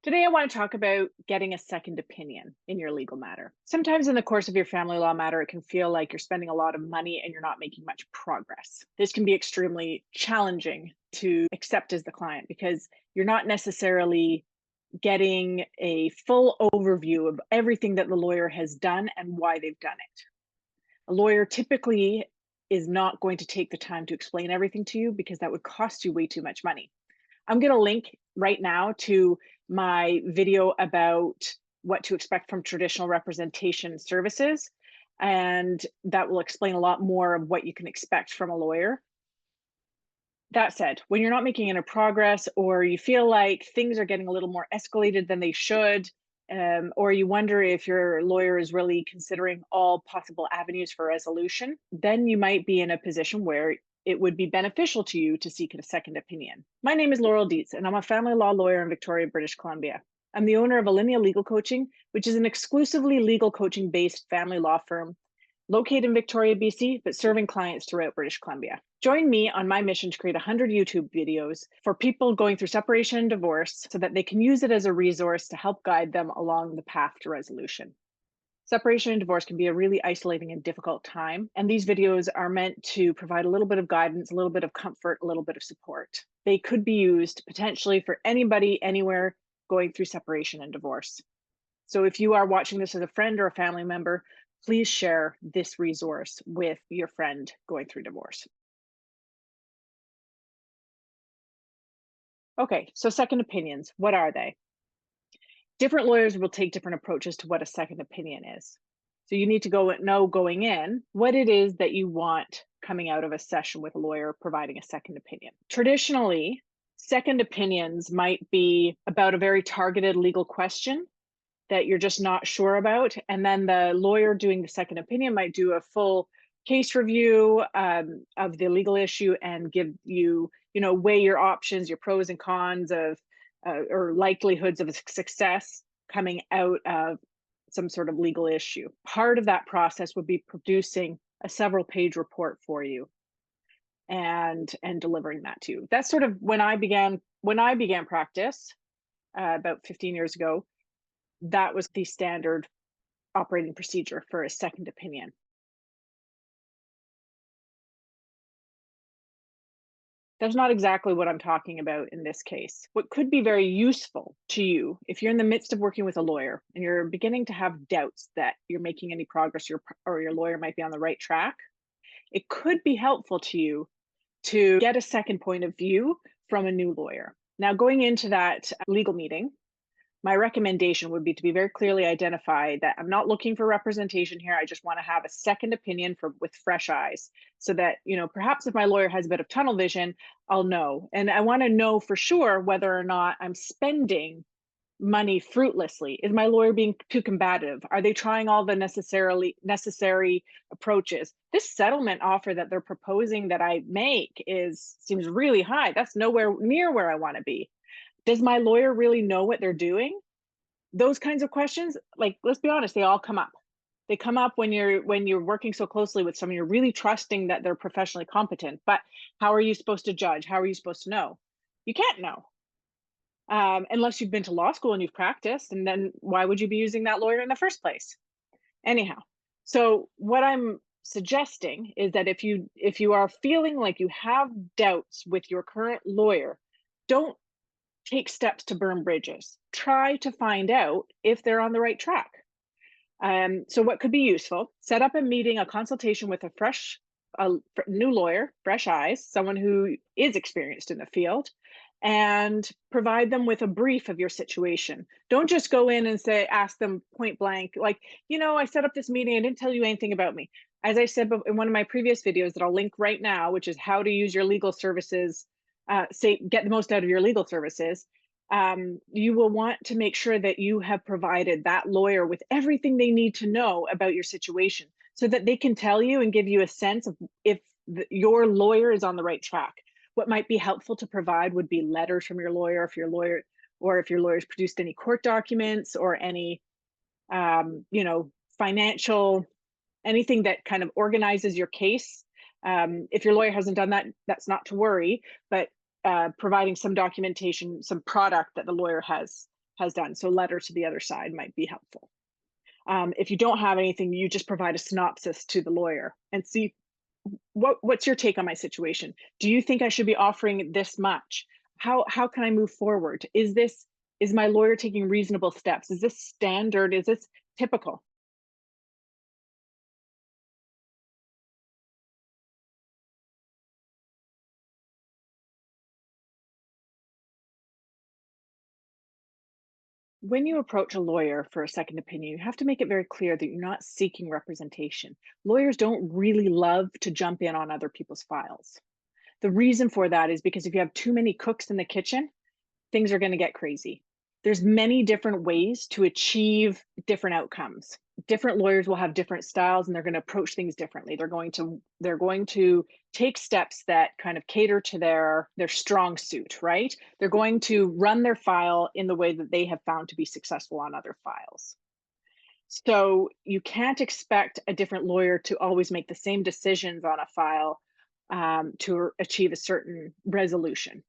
Today, I want to talk about getting a second opinion in your legal matter. Sometimes, in the course of your family law matter, it can feel like you're spending a lot of money and you're not making much progress. This can be extremely challenging to accept as the client because you're not necessarily getting a full overview of everything that the lawyer has done and why they've done it. A lawyer typically is not going to take the time to explain everything to you because that would cost you way too much money. I'm going to link right now to my video about what to expect from traditional representation services. And that will explain a lot more of what you can expect from a lawyer. That said, when you're not making any progress or you feel like things are getting a little more escalated than they should, or you wonder if your lawyer is really considering all possible avenues for resolution, then you might be in a position where it would be beneficial to you to seek a second opinion. My name is Laurel Dietz, and I'm a family law lawyer in Victoria, British Columbia. I'm the owner of Alinea Legal Coaching, which is an exclusively legal coaching based family law firm located in Victoria, BC, but serving clients throughout British Columbia. Join me on my mission to create 100 YouTube videos for people going through separation and divorce so that they can use it as a resource to help guide them along the path to resolution. Separation and divorce can be a really isolating and difficult time, and these videos are meant to provide a little bit of guidance, a little bit of comfort, a little bit of support. They could be used potentially for anybody, anywhere going through separation and divorce. So if you are watching this as a friend or a family member, please share this resource with your friend going through divorce. Okay, so second opinions, what are they? Different lawyers will take different approaches to what a second opinion is. So you need to know going in what it is that you want coming out of a session with a lawyer providing a second opinion. Traditionally, second opinions might be about a very targeted legal question that you're just not sure about. And then the lawyer doing the second opinion might do a full case review of the legal issue and give you, weigh your options, your pros and cons of, or likelihoods of success coming out of some sort of legal issue. Part of that process would be producing a several page report for you and delivering that to you. That's sort of when I began practice about 15 years ago. That was the standard operating procedure for a second opinion. That's not exactly what I'm talking about in this case. What could be very useful to you if you're in the midst of working with a lawyer and you're beginning to have doubts that you're making any progress or your lawyer might be on the right track, it could be helpful to you to get a second point of view from a new lawyer. Now, going into that legal meeting, my recommendation would be to be very clearly identify that I'm not looking for representation here. I just want to have a second opinion with fresh eyes so that, perhaps if my lawyer has a bit of tunnel vision, I'll know. And I want to know for sure whether or not I'm spending money fruitlessly. Is my lawyer being too combative? Are they trying all the necessary approaches? This settlement offer that they're proposing that I make seems really high. That's nowhere near where I want to be. Does my lawyer really know what they're doing? Those kinds of questions, like, let's be honest, they all come up. They come up when you're working so closely with someone, you're really trusting that they're professionally competent. But how are you supposed to judge? How are you supposed to know? You can't know unless you've been to law school and you've practiced. And then why would you be using that lawyer in the first place? Anyhow, so what I'm suggesting is that if you are feeling like you have doubts with your current lawyer, don't take steps to burn bridges. Try to find out if they're on the right track. So what could be useful? Set up a meeting, a consultation with a new lawyer, fresh eyes, someone who is experienced in the field, and provide them with a brief of your situation. Don't just go in and ask them point blank, like, I set up this meeting, I didn't tell you anything about me. As I said in one of my previous videos that I'll link right now, which is how to use your legal services, get the most out of your legal services. You will want to make sure that you have provided that lawyer with everything they need to know about your situation so that they can tell you and give you a sense of if your lawyer is on the right track. What might be helpful to provide would be letters from your lawyer, if your lawyer's produced any court documents or any, financial, anything that kind of organizes your case. If your lawyer hasn't done that, that's not to worry, but providing some documentation, some product that the lawyer has has done. So letters to the other side might be helpful. If you don't have anything, you just provide a synopsis to the lawyer and see what's your take on my situation. Do you think I should be offering this much? How can I move forward? Is my lawyer taking reasonable steps? Is this standard? Is this typical? When you approach a lawyer for a second opinion, you have to make it very clear that you're not seeking representation. Lawyers don't really love to jump in on other people's files. The reason for that is because if you have too many cooks in the kitchen, things are going to get crazy. There's many different ways to achieve different outcomes. Different lawyers will have different styles and they're going to approach things differently. They're going to take steps that kind of cater to their strong suit, right? They're going to run their file in the way that they have found to be successful on other files. So you can't expect a different lawyer to always make the same decisions on a file to achieve a certain resolution.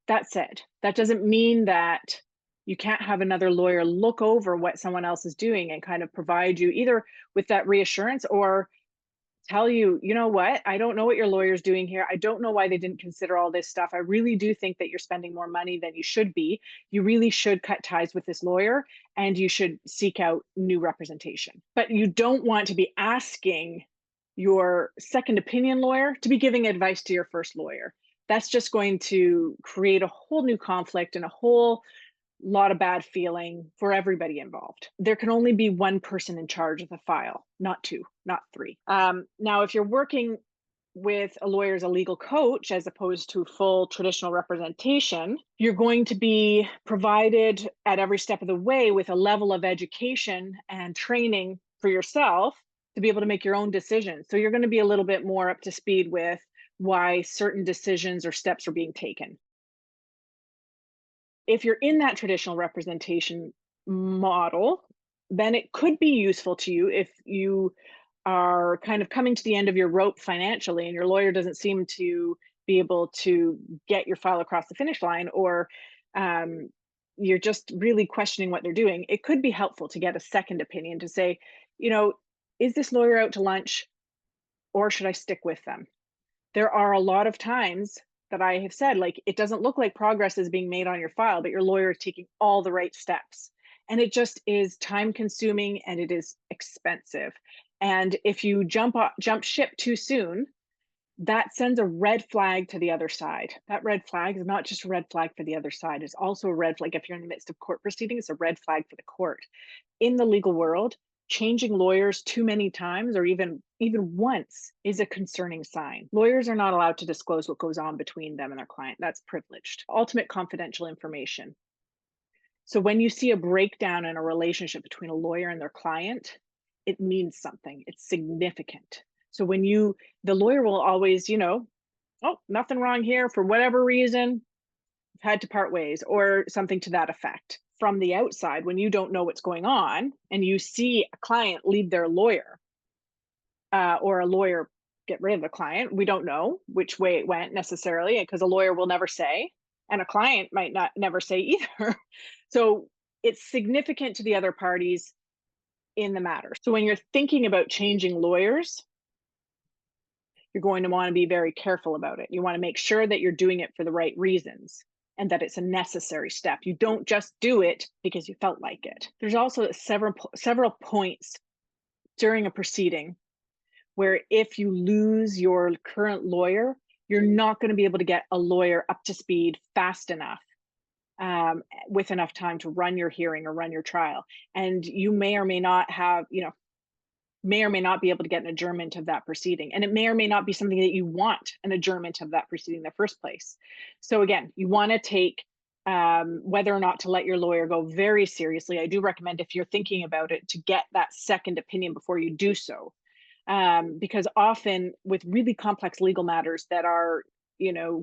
That said, that doesn't mean that you can't have another lawyer look over what someone else is doing and kind of provide you either with that reassurance or tell you, you know what, I don't know what your lawyer's doing here. I don't know why they didn't consider all this stuff. I really do think that you're spending more money than you should be. You really should cut ties with this lawyer and you should seek out new representation. But you don't want to be asking your second opinion lawyer to be giving advice to your first lawyer. That's just going to create a whole new conflict and a whole lot of bad feeling for everybody involved. There can only be one person in charge of the file, not two, not three. Now, if you're working with a lawyer as a legal coach as opposed to full traditional representation, you're going to be provided at every step of the way with a level of education and training for yourself to be able to make your own decisions. So you're going to be a little bit more up to speed with why certain decisions or steps are being taken. If you're in that traditional representation model, then it could be useful to you if you are kind of coming to the end of your rope financially and your lawyer doesn't seem to be able to get your file across the finish line, or um, you're just really questioning what they're doing. It could be helpful to get a second opinion to say, you know, is this lawyer out to lunch or should I stick with them? There are a lot of times that I have said, like, it doesn't look like progress is being made on your file, but your lawyer is taking all the right steps. And it just is time consuming and it is expensive. And if you jump ship too soon, that sends a red flag to the other side. That red flag is not just a red flag for the other side, it's also a red flag if you're in the midst of court proceedings, it's a red flag for the court. In the legal world, changing lawyers too many times or even once is a concerning sign. Lawyers are not allowed to disclose what goes on between them and their client. That's privileged. Ultimate confidential information. So when you see a breakdown in a relationship between a lawyer and their client, it means something. It's significant. So the lawyer will always, oh, nothing wrong here for whatever reason, I've had to part ways or something to that effect. From the outside, when you don't know what's going on and you see a client leave their lawyer or a lawyer get rid of the client, we don't know which way it went necessarily because a lawyer will never say and a client might not never say either. So it's significant to the other parties in the matter. So when you're thinking about changing lawyers, you're going to want to be very careful about it. You want to make sure that you're doing it for the right reasons and that it's a necessary step. You don't just do it because you felt like it. There's also several points during a proceeding where if you lose your current lawyer, you're not going to be able to get a lawyer up to speed fast enough with enough time to run your hearing or run your trial. And you may or may not have, may or may not be able to get an adjournment of that proceeding. And it may or may not be something that you want an adjournment of that proceeding in the first place. So again, you want to take whether or not to let your lawyer go very seriously. I do recommend if you're thinking about it to get that second opinion before you do so. Because often with really complex legal matters that are,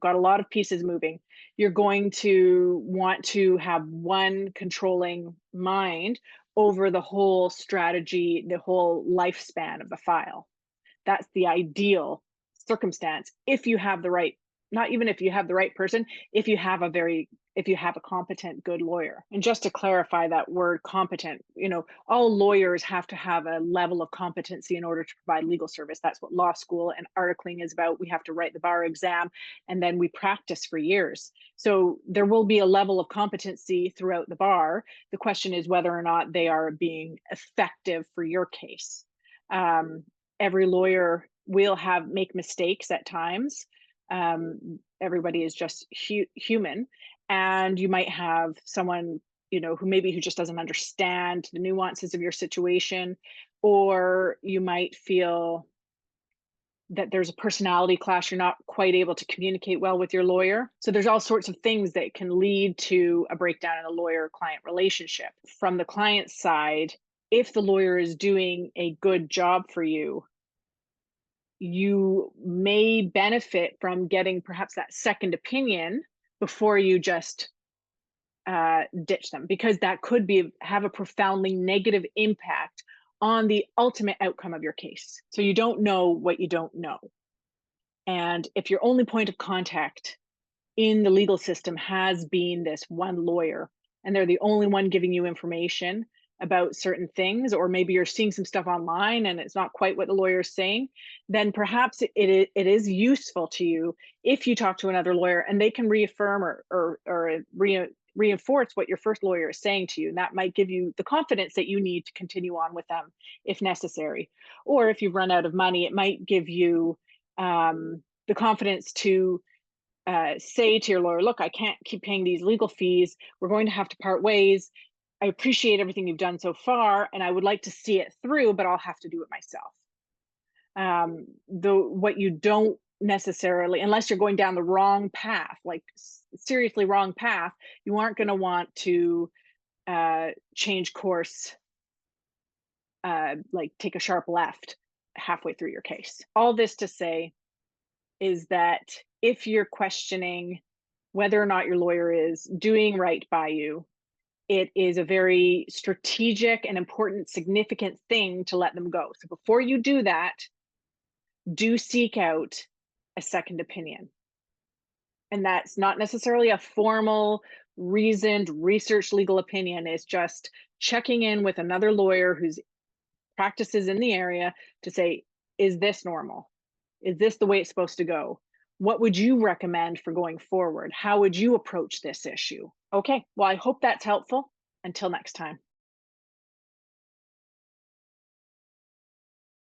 got a lot of pieces moving, you're going to want to have one controlling mind over the whole strategy, the whole lifespan of the file. That's the ideal circumstance if you have the right, not even if you have the right person, if you have a very if you have a competent, good lawyer. And just to clarify that word competent, all lawyers have to have a level of competency in order to provide legal service. That's what law school and articling is about. We have to write the bar exam and then we practice for years. So there will be a level of competency throughout the bar. The question is whether or not they are being effective for your case. Every lawyer will make mistakes at times. Everybody is just human, and you might have someone who just doesn't understand the nuances of your situation, or you might feel that there's a personality clash. You're not quite able to communicate well with your lawyer. So there's all sorts of things that can lead to a breakdown in a lawyer-client relationship. From the client's side, if the lawyer is doing a good job for you, you may benefit from getting perhaps that second opinion before you just ditch them, because that could have a profoundly negative impact on the ultimate outcome of your case. So you don't know what you don't know. And if your only point of contact in the legal system has been this one lawyer, and they're the only one giving you information about certain things, or maybe you're seeing some stuff online and it's not quite what the lawyer is saying, then perhaps it is useful to you if you talk to another lawyer and they can reaffirm or reinforce what your first lawyer is saying to you. And that might give you the confidence that you need to continue on with them if necessary. Or if you've run out of money, it might give you the confidence to say to your lawyer, look, I can't keep paying these legal fees. We're going to have to part ways. I appreciate everything you've done so far, and I would like to see it through, but I'll have to do it myself. What you don't necessarily, unless you're going down the wrong path, like seriously wrong path, you aren't going to want to change course, like take a sharp left halfway through your case. All this to say is that if you're questioning whether or not your lawyer is doing right by you, it is a very strategic and important, significant thing to let them go. So before you do that, do seek out a second opinion. And that's not necessarily a formal, reasoned, research legal opinion. It's just checking in with another lawyer who's practices in the area to say, is this normal? Is this the way it's supposed to go? What would you recommend for going forward? How would you approach this issue? Okay, well, I hope that's helpful. Until next time.